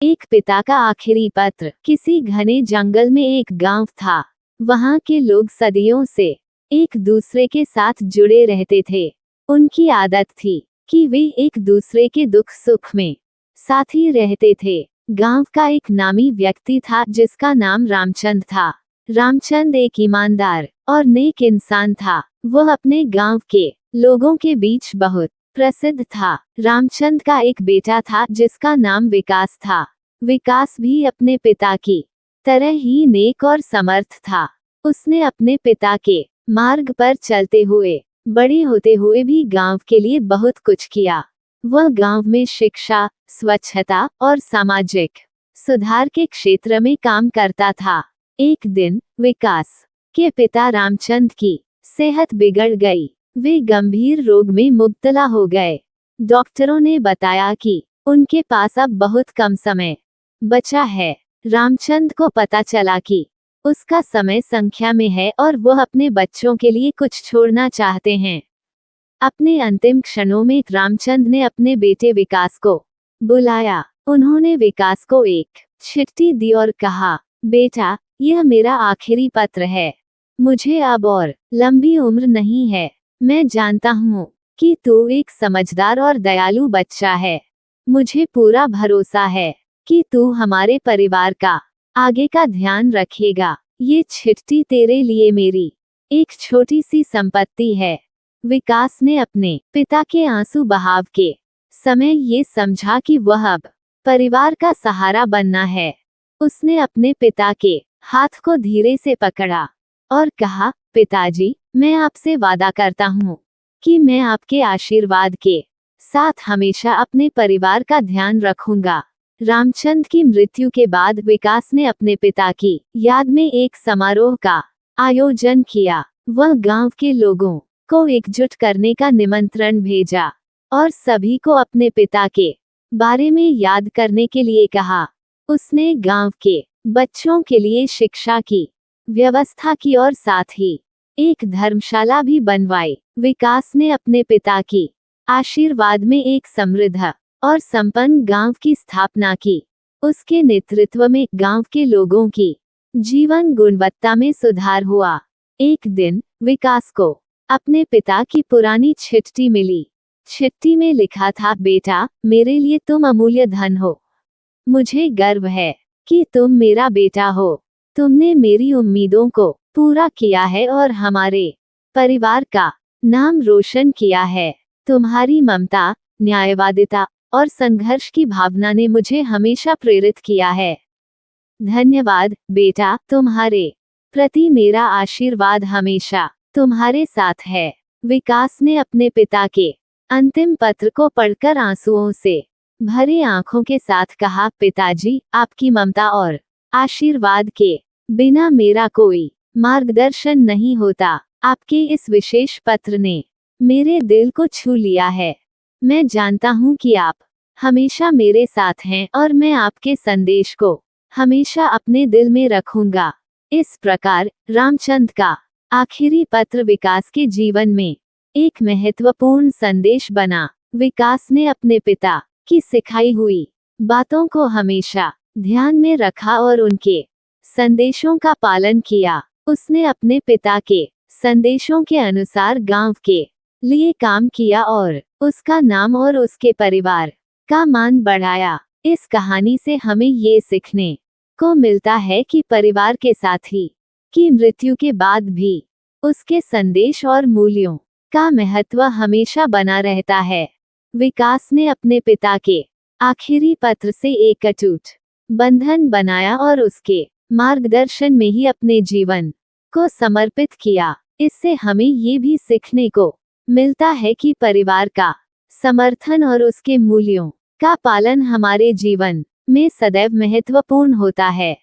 एक पिता का आखिरी पत्र। किसी घने जंगल में एक गांव था। वहां के लोग सदियों से एक दूसरे के साथ जुड़े रहते थे। उनकी आदत थी कि वे एक दूसरे के दुख सुख में साथ ही रहते थे। गांव का एक नामी व्यक्ति था जिसका नाम रामचंद था। रामचंद एक ईमानदार और नेक इंसान था। वह अपने गांव के लोगों के बीच बहुत प्रसिद्ध था। रामचंद का एक बेटा था जिसका नाम विकास था। विकास भी अपने पिता की तरह ही नेक और समर्थ था। उसने अपने पिता के मार्ग पर चलते हुए बड़े होते हुए भी गांव के लिए बहुत कुछ किया। वह गांव में शिक्षा, स्वच्छता और सामाजिक सुधार के क्षेत्र में काम करता था। एक दिन विकास के पिता रामचंद की सेहत बिगड़ गई। वे गंभीर रोग में मुब्तला हो गए। डॉक्टरों ने बताया कि उनके पास अब बहुत कम समय बचा है। रामचंद को पता चला कि उसका समय संख्या में है और वह अपने बच्चों के लिए कुछ छोड़ना चाहते हैं। अपने अंतिम क्षणों में रामचंद ने अपने बेटे विकास को बुलाया। उन्होंने विकास को एक चिट्ठी दी और कहा, बेटा, यह मेरा आखिरी पत्र है। मुझे अब और लंबी उम्र नहीं है। मैं जानता हूँ कि तू एक समझदार और दयालु बच्चा है। मुझे पूरा भरोसा है कि तू हमारे परिवार का आगे का ध्यान रखेगा। ये चिट्ठी तेरे लिए मेरी एक छोटी सी संपत्ति है। विकास ने अपने पिता के आंसू बहाव के समय ये समझा कि वह अब परिवार का सहारा बनना है। उसने अपने पिता के हाथ को धीरे से पकड़ा और कहा, पिताजी, मैं आपसे वादा करता हूँ कि मैं आपके आशीर्वाद के साथ हमेशा अपने परिवार का ध्यान रखूंगा। रामचंद की मृत्यु के बाद विकास ने अपने पिता की याद में एक समारोह का आयोजन किया। वह गांव के लोगों को एकजुट करने का निमंत्रण भेजा और सभी को अपने पिता के बारे में याद करने के लिए कहा। उसने गांव के बच्चों के लिए शिक्षा की व्यवस्था की और साथ ही एक धर्मशाला भी बनवाई। विकास ने अपने पिता की आशीर्वाद में एक समृद्ध और संपन्न गांव की स्थापना की। उसके नेतृत्व में गांव के लोगों की जीवन गुणवत्ता में सुधार हुआ। एक दिन विकास को अपने पिता की पुरानी चिट्ठी मिली। चिट्ठी में लिखा था, बेटा, मेरे लिए तुम अमूल्य धन हो। मुझे गर्व है कि तुम मेरा बेटा हो। तुमने मेरी उम्मीदों को पूरा किया है और हमारे परिवार का नाम रोशन किया है। तुम्हारी ममता, न्यायवादिता और संघर्ष की भावना ने मुझे हमेशा प्रेरित किया है। धन्यवाद बेटा, तुम्हारे प्रति मेरा आशीर्वाद हमेशा तुम्हारे साथ है। विकास ने अपने पिता के अंतिम पत्र को पढ़कर आंसुओं से भरी आंखों के साथ कहा, पिताजी, आपकी ममता और आशीर्वाद के बिना मेरा कोई मार्गदर्शन नहीं होता। आपके इस विशेष पत्र ने मेरे दिल को छू लिया है। मैं जानता हूँ कि आप हमेशा मेरे साथ हैं और मैं आपके संदेश को हमेशा अपने दिल में रखूंगा। इस प्रकार रामचंद का आखिरी पत्र विकास के जीवन में एक महत्वपूर्ण संदेश बना। विकास ने अपने पिता की सिखाई हुई बातों को हमेशा ध्यान में रखा और उनके संदेशों का पालन किया। उसने अपने पिता के संदेशों के अनुसार गांव के लिए काम किया और उसका नाम और उसके परिवार का मान बढ़ाया। इस कहानी से हमें ये सीखने को मिलता है कि परिवार के साथी की मृत्यु के बाद भी उसके संदेश और मूल्यों का महत्व हमेशा बना रहता है। विकास ने अपने पिता के आखिरी पत्र से एक अटूट बंधन बनाया और उसके मार्गदर्शन में ही अपने जीवन को समर्पित किया। इससे हमें ये भी सीखने को मिलता है कि परिवार का समर्थन और उसके मूल्यों का पालन हमारे जीवन में सदैव महत्वपूर्ण होता है।